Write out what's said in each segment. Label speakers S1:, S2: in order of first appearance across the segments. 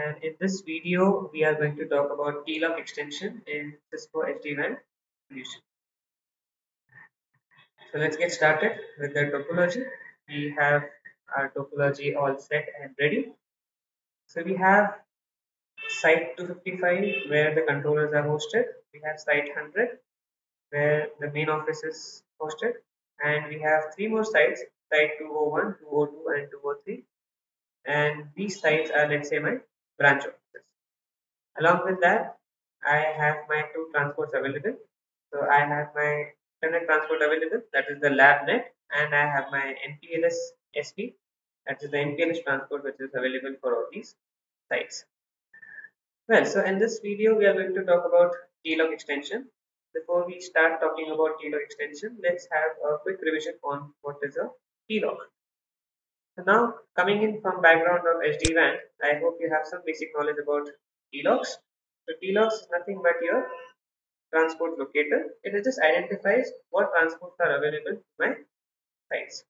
S1: and in this video we are going to talk about T-Lock extension in Cisco SD-WAN solution. So let's get started with the topology. We have our topology all set and ready. So we have site 255 where the controllers are hosted. We have site 100 where the main office is hosted, and we have three more sites: site 201, 202, and 203. And these sites are, let's say, my branch offices. Along with that, I have my two transports available. So I have my internet transport available, that is the LabNet, and I have my MPLS SP, that is the MPLS transport, which is available for all these sites. Well, so in this video, we are going to talk about T-Log extension. Before we start talking about T-Log extension, let's have a quick revision on what is a T-Log. So now, coming in from background of SD-WAN, I hope you have some basic knowledge about T-Logs. So T-Logs is nothing but your transport locator. It just identifies what transports are available to my sites.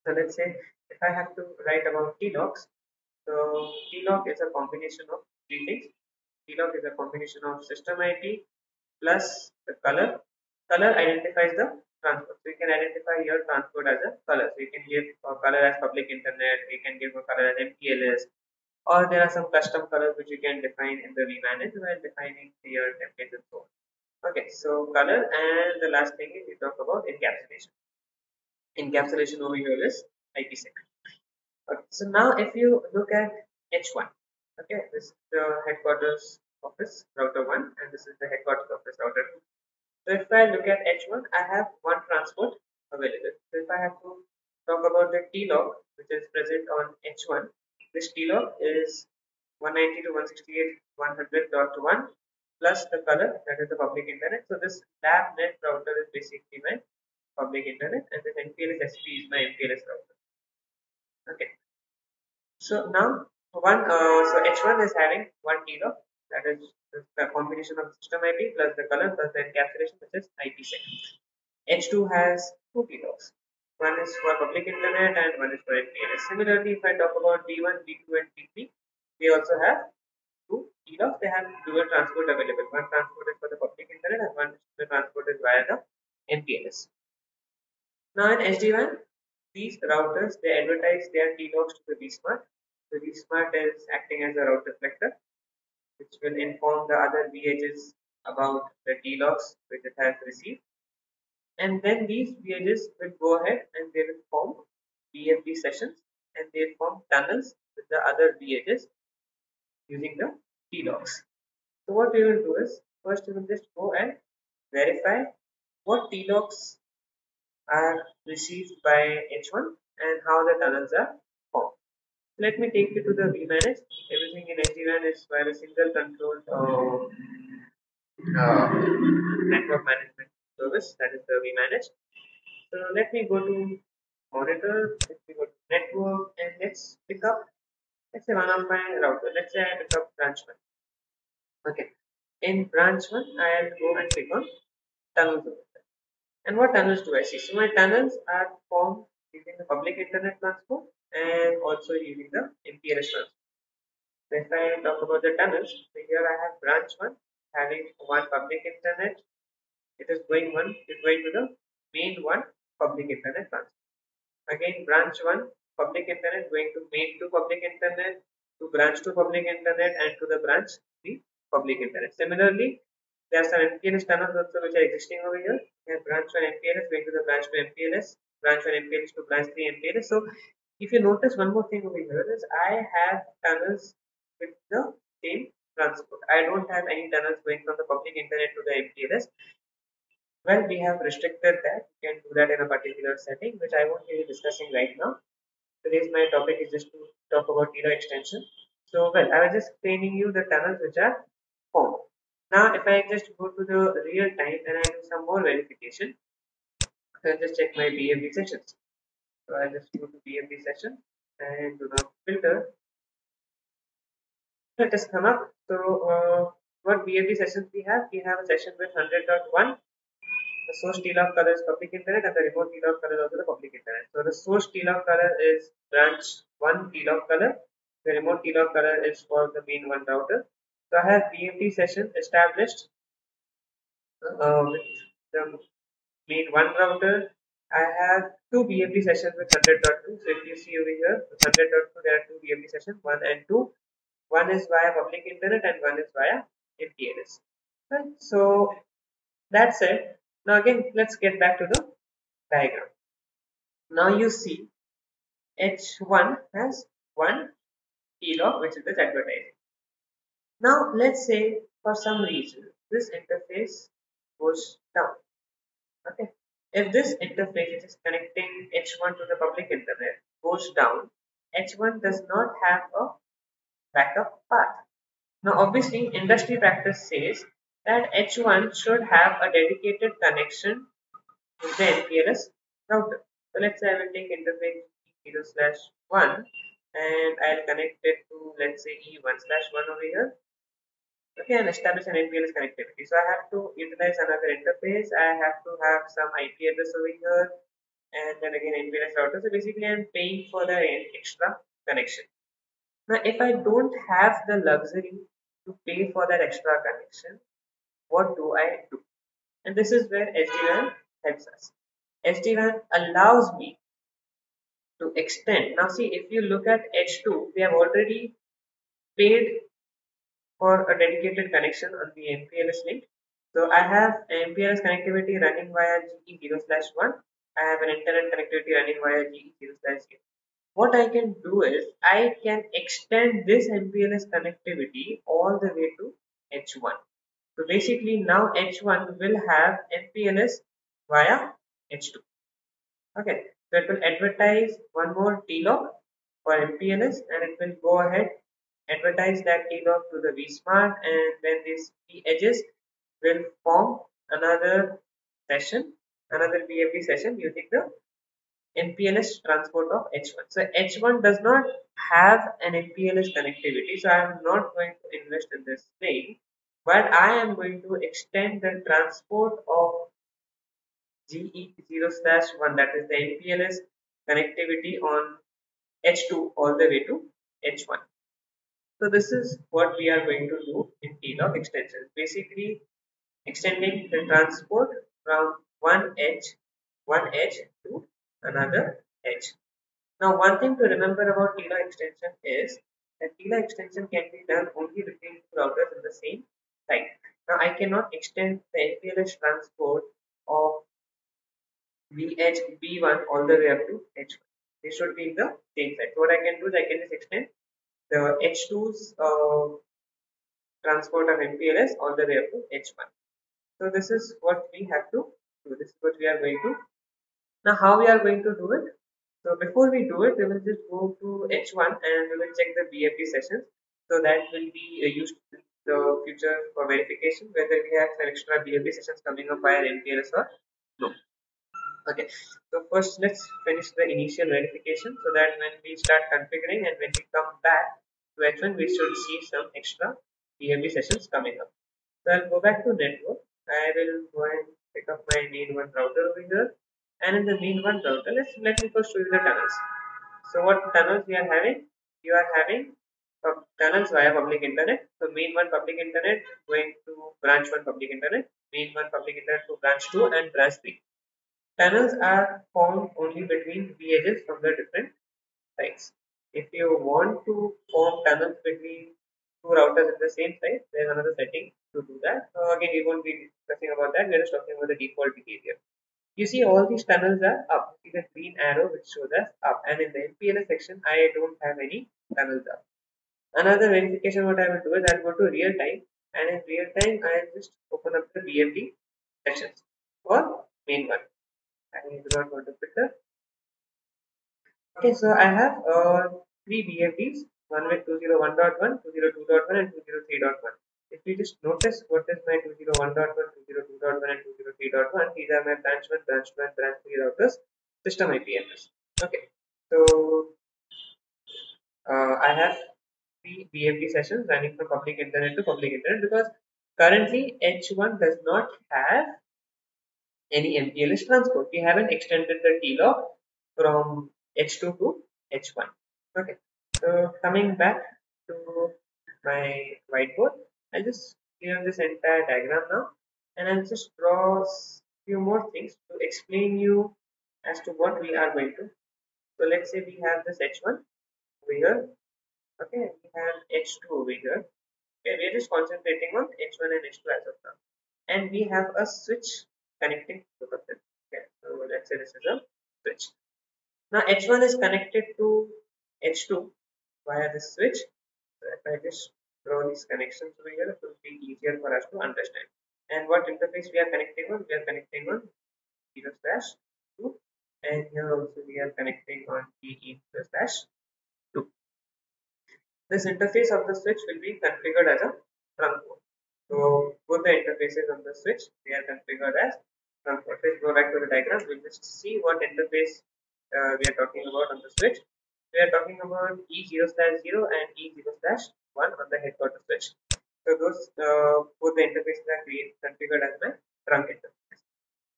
S1: So let's say if I have to write about T-Logs, so T-Log is a combination of three things. T-Log is a combination of system IP plus the color. Color identifies the transport. So you can identify your transport as a color. So you can give a color as public internet, you can give a color as MPLS, or there are some custom colors which you can define in the vManage while defining your templates and so on. Okay, so color, and the last thing is we talk about encapsulation. Encapsulation over here is IPsec. Okay, so now if you look at H1, okay, this is the headquarters office router 1, and this is the headquarters office router 2. So if I look at H1, I have one transport available. So if I have to talk about the T-log which is present on H1, this T-log is 192.168.100.1 plus the color, that is the public internet. So this LabNet router is basically my public internet, and this MPLS SP is my MPLS router. Okay. So now so H1 is having one T-log, that is the combination of system IP plus the color plus the encapsulation, which is IPsec. H2 has two T-logs. One is for public internet and one is for MPLS. Similarly, if I talk about B1, B2, and B3, we also have two T-logs. They have dual transport available. One transport is for the public internet and one transport is via the MPLS. Now in SD-WAN, these routers, they advertise their T-logs to the vSmart. The vSmart is acting as a route reflector, which will inform the other VHs about the T-logs which it has received. And then these VHs will go ahead and they will form BFD sessions, and they will form tunnels with the other VHs using the T-logs. So what we will do is, first we will just go and verify what T-logs are received by H1 and how the tunnels are formed. Let me take you to the vManage. Everything in SD-WAN is via a single controlled network management service, that is the vManage. So let me go to monitor, let me go to network, and let's pick up, let's say, one of my router. Let's say I pick up branch 1. Okay. In branch 1, I'll go and click on tunnels over there. And what tunnels do I see? So my tunnels are formed using the public internet transport and also using the MPLS transport. So if I talk about the tunnels, so here I have branch 1 having one public internet. It is going to the main one public internet transport. Again, branch 1 public internet going to main 2 public internet, to branch 2 public internet, and to the branch 3 public internet. Similarly, there are some MPLS tunnels also which are existing over here. We have branch 1 MPLS going to the branch 2 MPLS, branch 1 MPLS to branch 3 MPLS. So if you notice one more thing over here is I have tunnels with the same transport. I don't have any tunnels going from the public internet to the MPLS. Well, we have restricted that. You can do that in a particular setting, which I won't be discussing right now. Today's my topic is just to talk about T-log extension. So, well, I was just explaining you the tunnels which are formed. Now, if I just go to the real time and I do some more verification, I'll just check my BFD sessions. So, I'll just go to BFD session and do now filter. Let us come up. So, what BFD sessions we have? We have a session with 100.1. The source T-log color is public internet and the remote T-log color is also the public internet. So the source T-log color is branch 1 T-log color, The remote TLOG color is for the main one router. So I have BFD session established with the main one router. I have two BFD sessions with 100.2. So if you see over here, with 100.2 there are two BFD sessions, 1 and 2. One is via public internet and one is via MPLS. Right. So that's it. Now again, let's get back to the diagram. Now you see H1 has one TLOG, which is this advertising. Now let's say for some reason this interface goes down. Okay. If this interface which is connecting H1 to the public internet goes down, H1 does not have a backup path. Now obviously industry practice says that H1 should have a dedicated connection to the MPLS router. So let's say I will take interface 0/1 and I'll connect it to, let's say, E1/1 over here. Okay, and establish an MPLS connectivity. So I have to utilize another interface. I have to have some IP address over here, and then again MPLS router. So basically, I'm paying for the extra connection. Now, if I don't have the luxury to pay for that extra connection, what do I do? And this is where SD-WAN helps us. SD-WAN allows me to extend. Now, see, if you look at H2, we have already paid for a dedicated connection on the MPLS link. So I have MPLS connectivity running via GE0/1. I have an internet connectivity running via GE0/0. What I can do is I can extend this MPLS connectivity all the way to H1. So basically now H1 will have MPLS via H2. Okay, so it will advertise one more TLOG for MPLS and it will go ahead advertise that TLOG to the vSmart, and then these key edges will form another session, another BFD session using the MPLS transport of H1. So H1 does not have an MPLS connectivity, so I am not going to invest in this thing, but I am going to extend the transport of GE0/1, that is the MPLS connectivity on H2 all the way to H1. So this is what we are going to do in TLOG extensions. Basically extending the transport from one edge to another edge. Now one thing to remember about TLOG extension is that TLOG extension can be done only between two routers in the same site. Now I cannot extend the MPLS transport of VH B1 all the way up to H1. They should be in the same site. So what I can do is I can just extend the H2's transport of MPLS all the way up to H1. So this is what we have to do. This is what we are going to. Now how we are going to do it? So before we do it, we will just go to H1 and we will check the BFD sessions. So that will be used in the future for verification whether we have some extra BFD sessions coming up via MPLS or no. Okay, so first let's finish the initial verification so that when we start configuring and when we come back to H1, we should see some extra BFD sessions coming up. So I'll go back to network. I will go and pick up my main one router over here, and in the main one router, let me first show you the tunnels. So what tunnels we are having? You are having tunnels via public internet. So main one public internet going to branch one public internet, main one public internet to branch 2 and branch 3. Tunnels are formed only between V edges from the different sites. If you want to form tunnels between two routers at the same site, there's another setting to do that. Again, we won't be discussing about that. We're just talking about the default behavior. You see all these tunnels are up. You see the green arrow which shows us up. And in the MPLS section, I don't have any tunnels up. Another verification what I will do is I'll go to real time, and in real time I'll just open up the BFD sections for main one. I do not want to put the. Okay, so I have three BFDs, one with 201.1, 202.1 and 203.1. If you just notice what is my 201.1, 202.1 and 203.1, these are my branch 1, branch 2 and branch 3 routers, system IP address. Okay, so I have three BFD sessions running from public internet to public internet because currently H1 does not have any MPLS transport. We haven't extended the TLOG from H2 to H1. Okay. So coming back to my whiteboard, I'll just clear this entire diagram now, and I'll just draw few more things to explain you as to what we are going to. So let's say we have this H1 over here. Okay, we have H2 over here. Okay, we are just concentrating on H1 and H2 as of now, and we have a switch connecting both of them. Okay, so let's say this is a switch. Now H1 is connected to H2 via this switch. So if I just draw these connections over here, it will be easier for us to understand. And what interface we are connecting on? We are connecting on 0 slash 2, and here also we are connecting on E 0 slash 2. This interface of the switch will be configured as a trunk port. So both the interfaces of the switch, they are configured as trunk port. Let's go back to the diagram. We'll just see what interface we are talking about on the switch. We are talking about E0 slash 0 and E0 slash 1 on the headquarter switch. So those both the interfaces are configured as my trunk interface.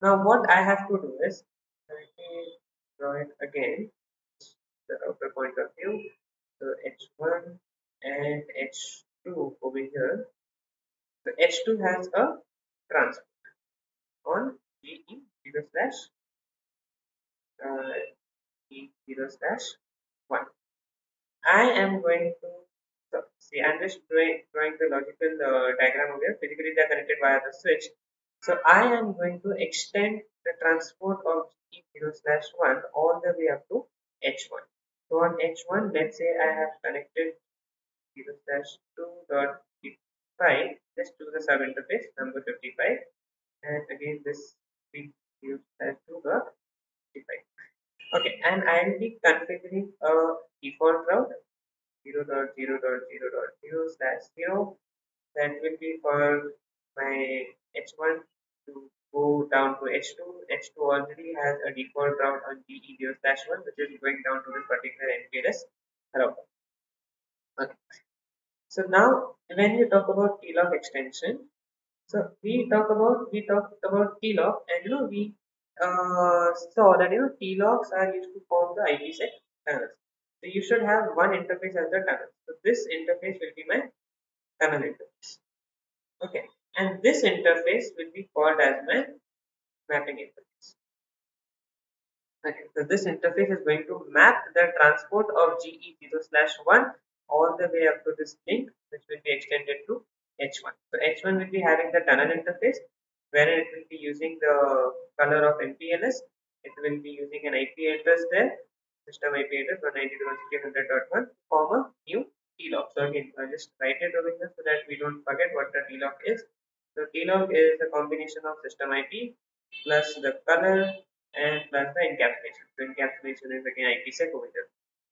S1: Now what I have to do is, let me draw it again, the router point of view. So H1 and H2 over here. So H2 has a transport on GE0 slash E0 slash 1. I am going to, so see, I'm just drawing the logical diagram over here. Physically, they are connected via the switch. So I am going to extend the transport of G0 slash 1 all the way up to H1. So on H1, let's say I have connected 0 slash 2 dot 55 just to the sub interface number 55, and again this 0 slash 2 dot 55. Okay, and I will be configuring a default route 0.0.0.0 slash 0. That will be for my H1 to go down to H2. H2 already has a default route on GE0 slash 1, which is going down to this particular MPLS router. Okay. So now when you talk about TLOC extension, so we talked about TLOC, and we saw that TLOCs are used to form the IPsec tunnels. So you should have one interface as the tunnel. So this interface will be my tunnel interface. Okay, and this interface will be called as my mapping interface. Okay, so this interface is going to map the transport of GE0 slash 1 all the way up to this link, which will be extended to H1. So H1 will be having the tunnel interface, wherein it will be using the color of MPLS. It will be using an IP address there, system IP address 192.168.100.1, form a new TLOC. So again, I'll just write it over here so that we don't forget what the TLOC is. So TLOC is a combination of system IP plus the color and plus the encapsulation. So encapsulation is again IPsec over here.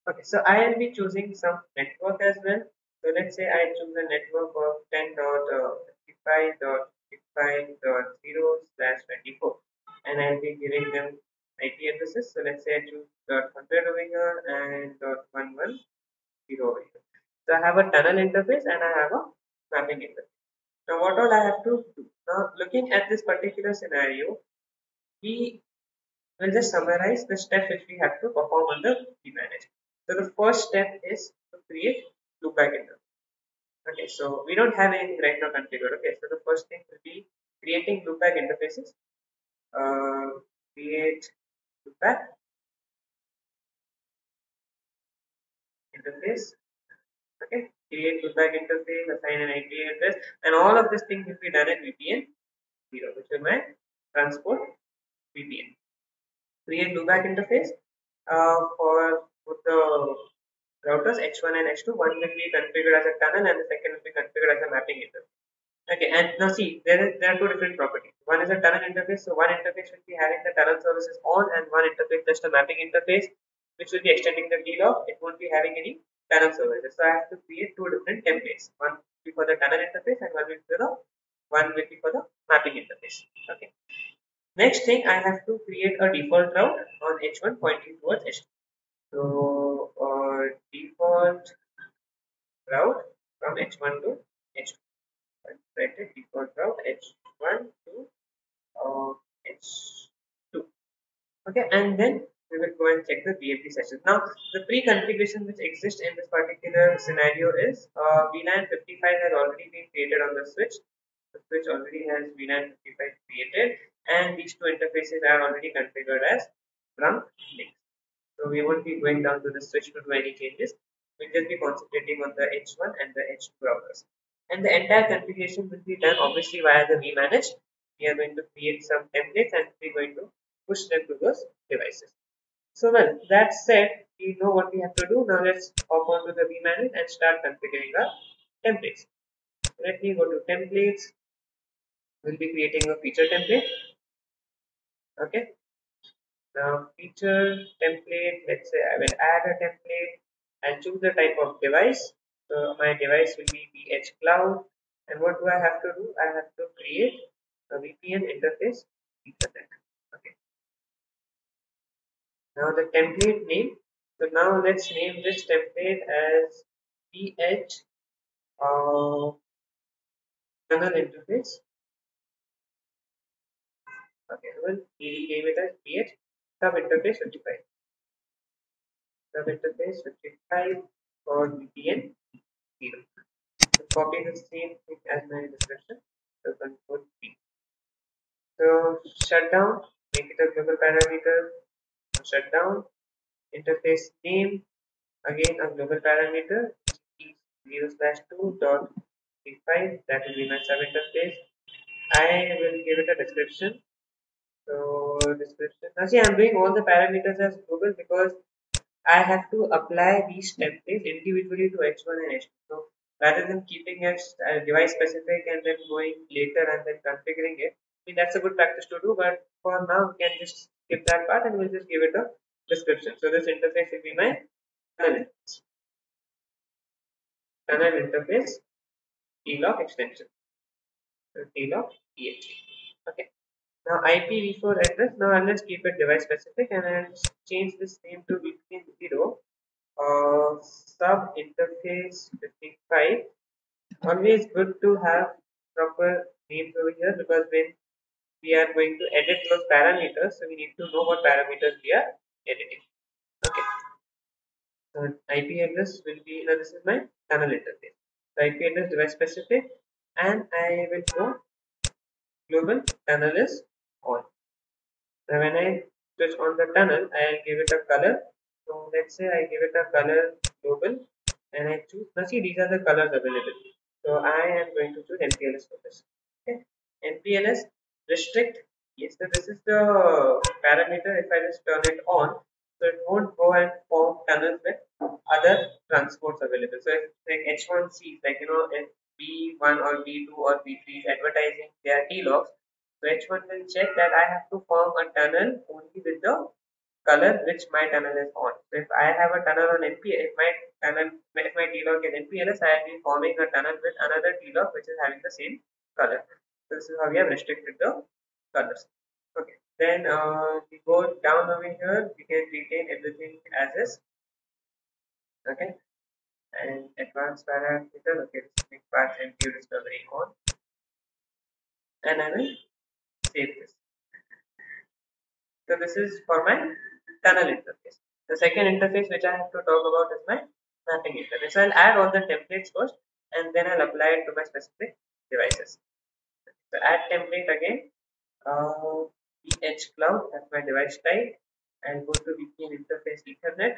S1: Okay, so I will be choosing some network as well. So let's say I choose a network of 10.55.55.0/24, and I'll be giving them IP addresses. So let's say I choose .100 over here and .110 over here. So I have a tunnel interface and I have a mapping interface. Now what all I have to do? Now looking at this particular scenario, we will just summarize the steps which we have to perform on the vManage. So the first step is to create loopback interface. Okay, so we don't have anything right now configured. Okay, so the first thing will be creating loopback interfaces. Create loopback interface. Okay, create loopback interface, assign an IP address, and all of this thing will be done in VPN 0, which is my transport VPN. Create loopback interface for the routers H1 and H2. One will be configured as a tunnel and the second will be configured as a mapping interface. Okay, and now see, there are two different properties. One is a tunnel interface, so one interface will be having the tunnel services on, and one interface just a mapping interface, which will be extending the TLOC. It won't be having any tunnel services. So I have to create two different templates. One will be for the tunnel interface, and one will be for the mapping interface. Okay. Next thing, I have to create a default route on H1 pointing towards H2. So default route from H1 to H2. Write it default route H1 to H2. Okay, and then we will go and check the BFD session. Now, the pre-configuration which exists in this particular scenario is VLAN 55 has already been created on the switch. The switch already has VLAN 55 created, and these two interfaces are already configured as trunk links. So we won't be going down to the switch to do any changes. We'll just be concentrating on the H1 and the H2 routers. And the entire configuration will be done obviously via the vManage. We are going to create some templates and we're going to push them to those devices. So well, that said, we know what we have to do. Now let's hop on to the vManage and start configuring our templates. Let me go to templates. We'll be creating a feature template. Okay. Now feature template, let's say I will add a template and choose the type of device. So my device will be VH Cloud. And what do I have to do? I have to create a VPN interface Ethernet. Okay. Now the template name. So now let's name this template as VH tunnel interface. Okay, well we name it as VH sub interface 55. Sub interface 55 for VPN 0. So copy the same thing as my description. So control P. So shutdown, make it a global parameter. Shutdown interface name, again a global parameter, 0/2.35. That will be my sub interface. I will give it a description. So description. Now see, I'm doing all the parameters as global because I have to apply these templates individually to H1 and H2. So rather than keeping it device specific and then going later and then configuring it, I mean that's a good practice to do. But for now, we can just skip that part and we'll just give it a description. So this interface will be my tunnel interface TLOG extension. So TLOG EH. Okay. Now IPv4 address. Now I'll just keep it device specific and I'll change this name to VPN 0. Sub interface 55. Always good to have proper names over here because when we are going to edit those parameters, so we need to know what parameters we are editing. Okay. So IP address will be, now this is my tunnel interface. The IP address device specific, and I will go global tunnel is on. Now when I switch on the tunnel, I'll give it a color. So let's say I give it a color global and I choose, now see these are the colors available. So I am going to choose MPLS for this. Okay. MPLS restrict. Yes, so this is the parameter. If I just turn it on, so it won't go and form tunnels with other transports available. So if like H1C, like if B1 or B2 or B3 is advertising their T-logs, so H1 will check that I have to form a tunnel only with the color which my tunnel is on. So if I have a tunnel on NPLS, if my T-log is NPLS, I will be forming a tunnel with another T-log which is having the same color. So this is how we have restricted the colors. Okay. Then we go down over here. We can retain everything as is. Okay. And advanced parameter. Okay. This path MPU discovery on. And I will save this. So this is for my tunnel interface. The second interface which I have to talk about is my mapping interface. So I'll add all the templates first and then I'll apply it to my specific devices. So add template again. VH Cloud, that's my device type. I'll go to VPN interface Ethernet.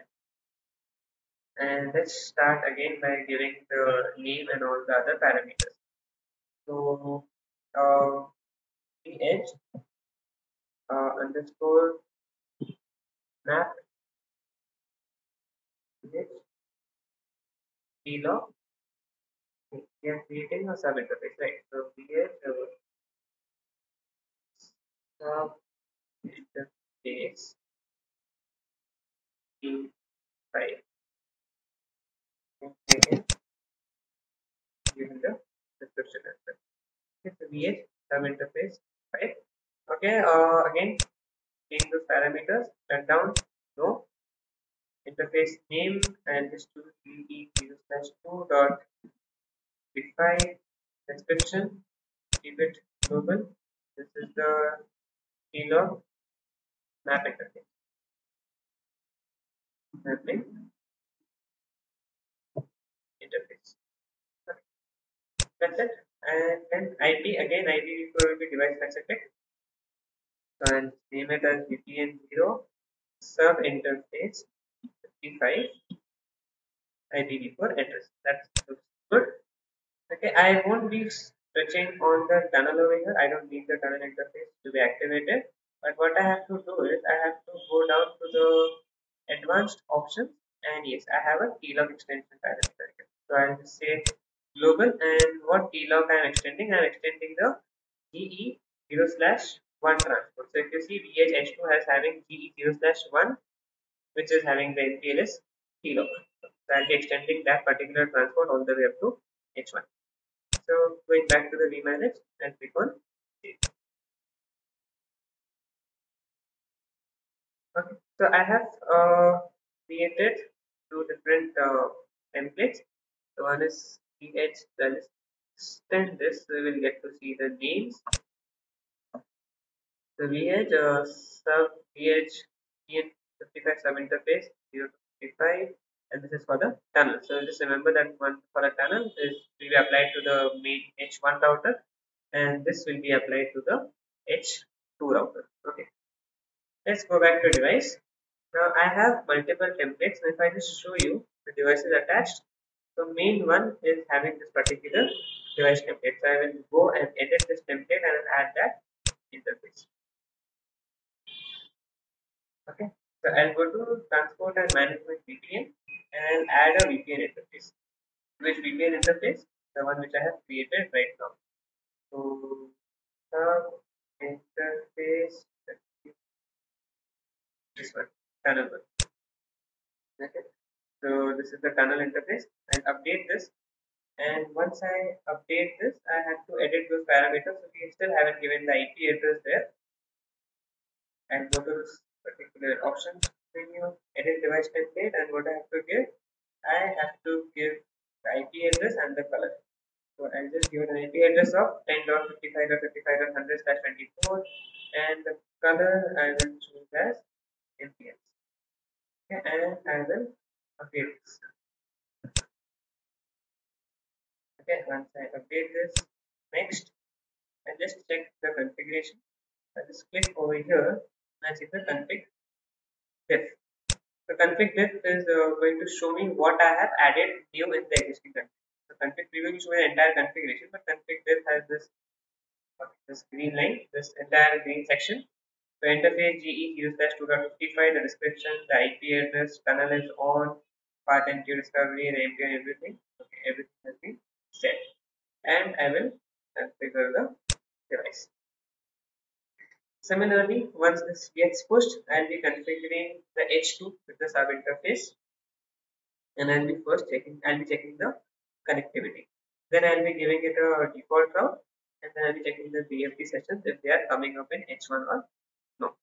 S1: And let's start again by giving the name and all the other parameters. So VH underscore map VH TLOG. We are creating a sub interface, right? So VH sub interface P5. Again, given the description as well. Okay, so VH sub interface 5. Okay, again, change those parameters, shut down, no, interface name, and this to be 0/2 dot define description, keep it global. This is the TLOG map interface. sampling interface. Okay, that's it. And then IP again, IPv4 will be device specific. So I'll name it as VPN0 sub interface 55 IPv4 address. That looks good. Okay, I won't be switching on the tunnel over here. I don't need the tunnel interface to be activated. But what I have to do is I have to go down to the advanced options, and yes, I have a TLOG extension parameter here. So I'll just say global, and what TLOG I am extending? I am extending the GE0/1 transport. So if you see VHH2 has having GE0/1, which is having the MPLS TLOG. So I'll be extending that particular transport all the way up to H1. So going back to the vManage and click on save. Okay, so I have created two different templates. So one is VH, then extend this, so we will get to see the names. The VH sub VH EN55 sub interface 0 to 55, and this is for the tunnel. So just remember that one for the tunnel is will be applied to the main H1 router, and this will be applied to the H2 router. Okay, let's go back to device. Now I have multiple templates. If I just show you the devices attached, so main one is having this particular device template. So I will go and edit this template and add that interface. Okay, so I'll go to transport and management VPN and add a VPN interface. Which VPN interface? The one which I have created right now. So the interface, this one, tunnel one. Okay, so this is the tunnel interface. I'll update this, and once I update this, I have to edit those parameters. So we still haven't given the IP address there. And go to this particular options menu, edit device template, and what I have to give? I have to give the IP address and the color. So I'll just give an IP address of 10.55.55.100/24, and the color I will choose as MPS. Okay, and I will update this. Okay, once I update this, next, I just check the configuration. I just click over here and see the config diff. The config diff is going to show me what I have added new in the existing config. The config preview will show the entire configuration, but config diff has this green line, this entire green section. So interface GE0/2.55, the description, the IP address, tunnel is on, path entry discovery, the API, everything. Okay, everything has been set. And I will configure the device. Similarly, once this gets pushed, I'll be configuring the H2 with the sub interface, and I'll be checking the connectivity. Then I'll be giving it a default route, and then I'll be checking the BFT sessions if they are coming up in H1 or no.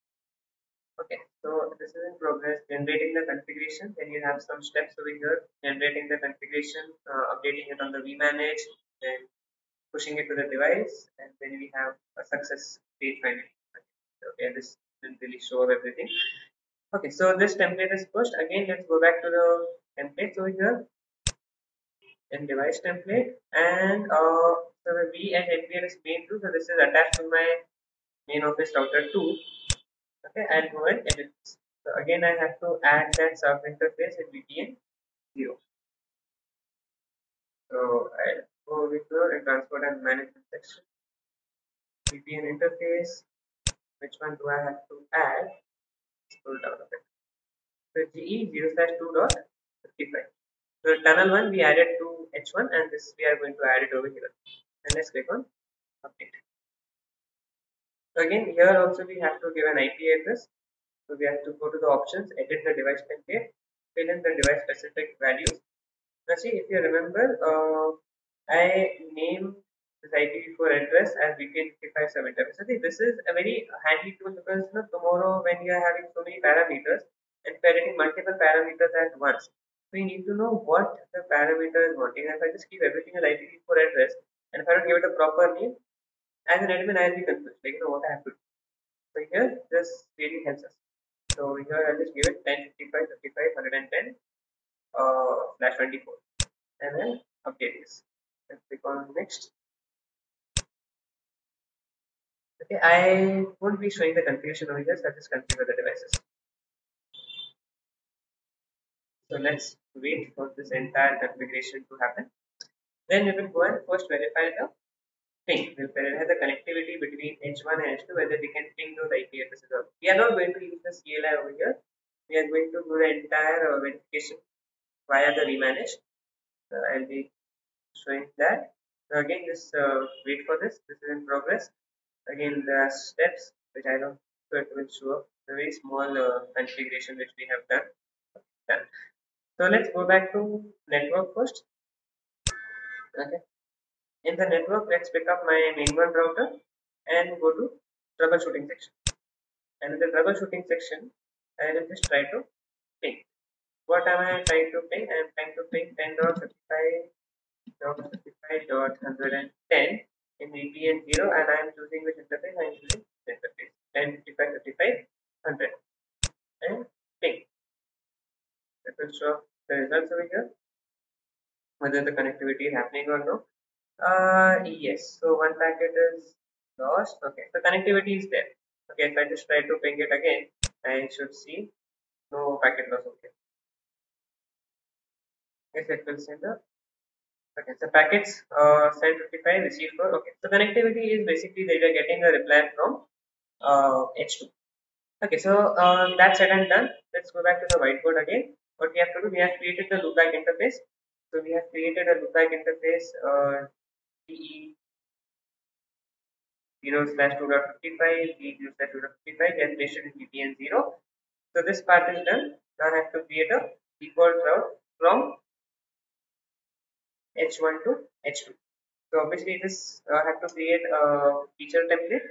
S1: Okay, so this is in progress. Generating the configuration. Then you have some steps over here. Generating the configuration, updating it on the vManage, then pushing it to the device, and then we have a success page finally. Okay, this didn't really show everything. Okay, so this template is pushed. Again, let's go back to the templates over here in device template, and so the V and NPL is main 2, so this is attached to my main office router 2. Okay, I'll go and edit this. So again, I have to add that sub interface in VPN 0. So I'll go over here in transport and management section. VPN interface. Which one do I have to add? Scroll down a bit. So GE0/2.55. So tunnel 1 we added to H1, and this we are going to add it over here. And let's click on update. So again, here also we have to give an IP address. So we have to go to the options, edit the device template, fill in the device specific values. Now see, if you remember, I named this IPv4 address as VPN55 sub interface. So see, this is a very handy tool because tomorrow when you are having so many parameters and editing multiple parameters at once, so you need to know what the parameter is wanting. And if I just keep everything as IPv4 address, and if I don't give it a proper name, as an admin, I'll be confused. Like, what I have to do. So here, this really helps us. So here I'll just give it 1055.55.110 slash 24 and then update this. Let's click on next. Okay, I won't be showing the configuration over here, so I'll just configure the devices. So let's wait for this entire configuration to happen. Then we will go and first verify the ping. We'll verify the connectivity between H1 and H2, whether we can ping those IP addresses. We are not going to use the CLI over here. We are going to do the entire verification via the remanage. I'll be showing that. So again, just wait for this. This is in progress. Again, there are steps which I don't so it will show up. A very small configuration which we have done. So let's go back to network first. Okay. In the network, let's pick up my main one router and go to troubleshooting section. And in the troubleshooting section, I will just try to ping. What am I trying to ping? I am trying to ping 10.55.55.110 in VPN 0, and I am choosing which interface? I am choosing this interface 10.55.55.100 and ping. It will show the results over here, whether the connectivity is happening or no. Yes. So one packet is lost. Okay. So connectivity is there. Okay. If I just try to ping it again, I should see no packet loss. Okay. Yes, it will send the. Okay. So packets send 55, receive 4. Okay. So connectivity is basically they are getting a reply from H2. Okay. So that's said and done. Let's go back to the whiteboard again. What we have to do, we have created the loopback interface. So we have created a loopback interface. DE 0/2.55, D0/2.55, then placed it in VPN 0. So this part is done. Now I have to create a default route from H1 to H2. So obviously this I have to create a feature template,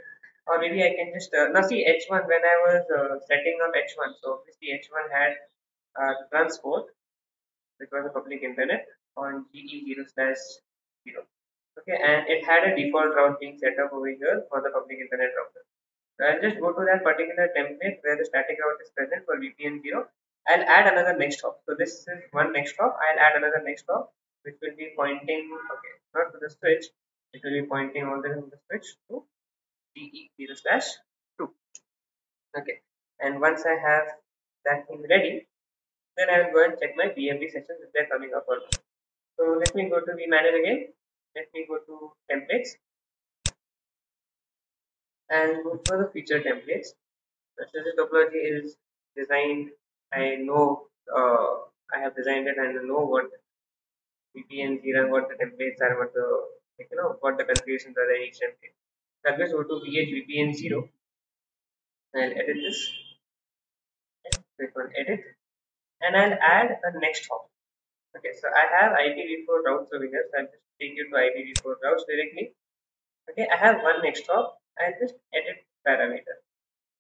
S1: or maybe I can just now see H1 when I was setting up H1. So obviously H1 had transport, which was a public internet on GE0/0. Okay, and it had a default route being set up over here for the public internet router. So I'll just go to that particular template where the static route is present for VPN 0. I'll add another next hop. So this is one next hop. I'll add another next hop, which will be pointing, okay, not to the switch. It will be pointing all the way from the switch to DE0/2. Okay, and once I have that thing ready, then I will go and check my BMP sessions if they're coming up or not. So let me go to vManage again. Let me go to templates and look for the feature templates. Since the topology is designed, I know I have designed it and I know what VPN 0, what the templates are, what the what the configurations are in each template. So I'll just go to VH VPN 0 and edit this. And click on edit, and I'll add a next hop. Okay, so I have IPv4 routes over here, so I'll just take you to IPv4 routes directly. Okay, I have one next hop. I'll just edit parameter.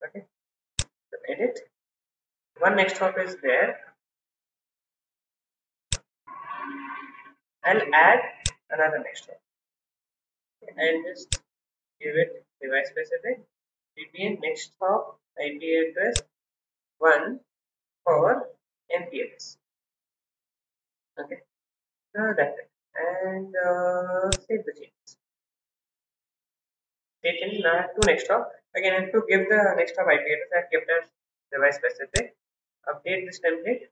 S1: Okay, so edit. One next hop is there. I'll add another next hop. I'll just give it device specific VPN next hop IP address 1 for MPLS. Okay, so that's it. And save the changes. Save changes. Now I have two next hop. Again, I have to give the next hop IP address. I have kept as device specific. Update this template.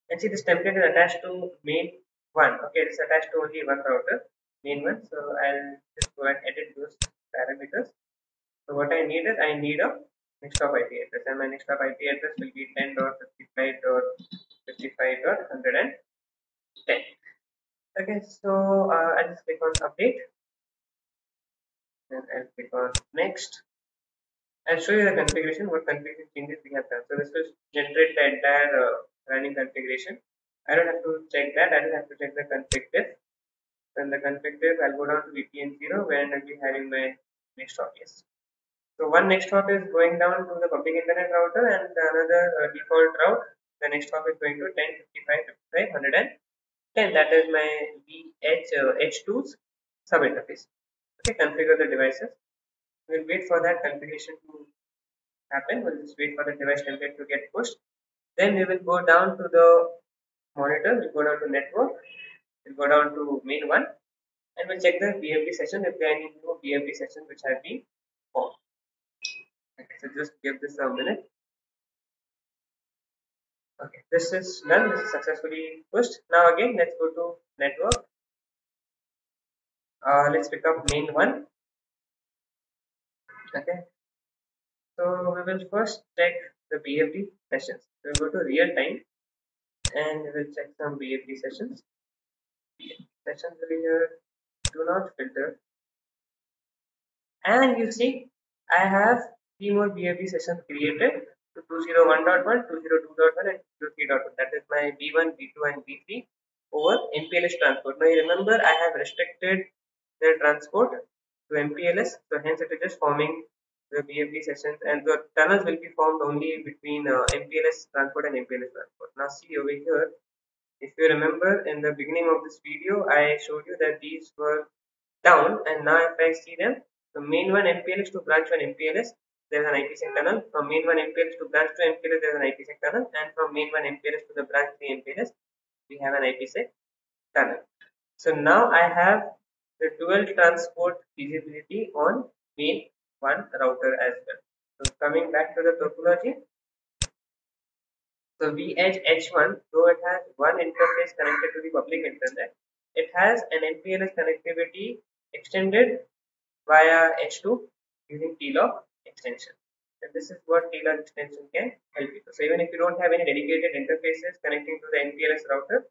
S1: And see, this template is attached to main one. Okay, it's attached to only one router, main one. So I'll just go and edit those parameters. So what I need is I need a next hop IP address, and my next hop IP address will be 10.55.55.110. Okay, so I'll just click on update, and I'll click on next. I'll show you the configuration, what configuration changes we have done. So this will generate the entire running configuration. I don't have to check that. I just have to check the config diff. Then the config diff, I'll go down to VPN 0 where I'll be having my next hop. Yes. So one next hop is going down to the public internet router, and another default route. The next hop is going to 10.55.55.110. That is my H2's sub interface. Okay, configure the devices. We'll wait for that configuration to happen. We'll just wait for the device template to get pushed. Then we will go down to the monitor, we'll go down to network, we'll go down to main one, and we'll check the BFD session if there are any new BFD sessions which have been formed. Okay, so just give this a minute. Okay, this is done. This is successfully pushed. Now again, let's go to network. Let's pick up main one. Okay, so we will first check the BFD sessions. We'll go to real time and we will check some BFD sessions. BFD sessions over here. Do not filter. And you see, I have three more BFD sessions created to 201.1, 202.1, and 203.1. That is my B1, B2, and B3 over MPLS transport. Now you remember I have restricted their transport to MPLS, so hence it is just forming the BFD sessions, and the tunnels will be formed only between MPLS transport and MPLS transport. Now see over here, if you remember in the beginning of this video, I showed you that these were down, and now if I see them, from main one MPLS to branch one MPLS, there is an IPsec tunnel. From main one MPLS to branch 2 MPLS, there is an IPsec tunnel, and from main one MPLS to the branch 3 MPLS, we have an IPsec tunnel. So now I have the dual transport feasibility on main one router as well. So coming back to the topology, so VEdge H1, though it has one interface connected to the public internet, it has an MPLS connectivity extended via H2 using TLOC extension. And this is what TLOC extension can help you. So even if you don't have any dedicated interfaces connecting to the MPLS router,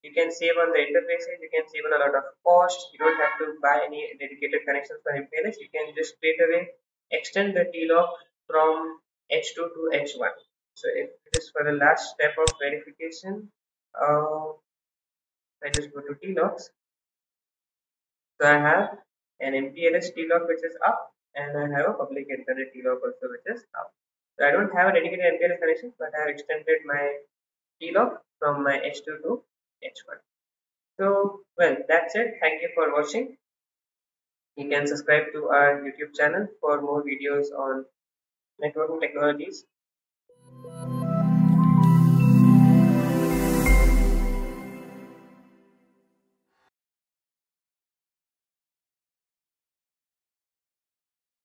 S1: you can save on the interfaces, you can save on a lot of cost, you don't have to buy any dedicated connections for MPLS, you can just straight away extend the TLOC from H2 to H1. So if it is for the last step of verification, I just go to TLOCs. So I have an MPLS TLOC which is up, and I have a public internet TLOC also which is up. So I don't have a dedicated MPLS connection, but I have extended my TLOC from my H2 to H1. So well, that's it. Thank you for watching. You can subscribe to our YouTube channel for more videos on networking technologies.